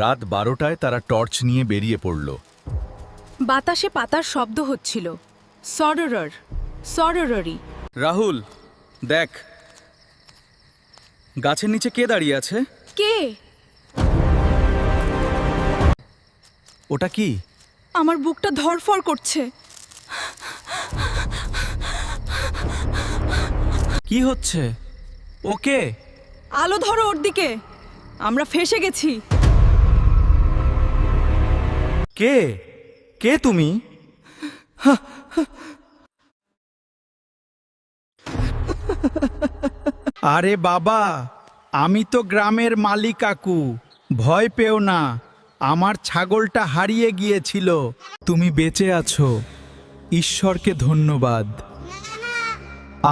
রাত 12টায় তারা টর্চ নিয়ে বেরিয়ে পড়ল। বাতাসে পাতার শব্দ হচ্ছিল। সররর সরররি। রাহুল, দেখ, গাছের নিচে কে দাঁড়িয়ে আছে? কে? ওটা কি? আমার বুকটা ধড়ফড় করছে। কি হচ্ছে? ওকে, আলো ধরো ওর দিকে, আমরা ফেঁসে গেছি। কে? কে তুমি? আরে বাবা, আমি তো গ্রামের মালিক কাকু। ভয় পেও না, আমার ছাগলটা হারিয়ে গিয়েছিল। তুমি বেঁচে আছো, ঈশ্বরকে ধন্যবাদ।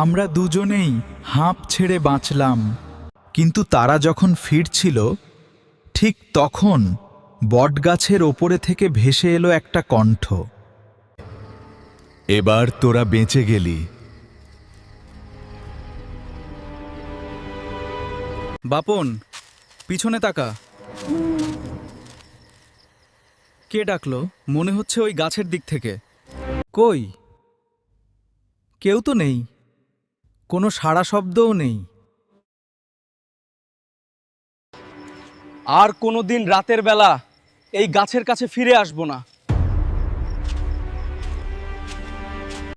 আমরা দুজনেই হাঁপ ছেড়ে বাঁচলাম। কিন্তু তারা যখন ফিরছিল, ঠিক তখন বটগাছের ওপরে থেকে ভেসে এলো একটা কণ্ঠ। এবার তোরা বেঁচে গেলি। বাপন, পিছনে তাকা। কে ডাকলো? মনে হচ্ছে ওই গাছের দিক থেকে। কই? কেউ তো নেই, কোনো সাড়া শব্দও নেই। আর কোনোদিন রাতের বেলা এই গাছের কাছে ফিরে আসবো না।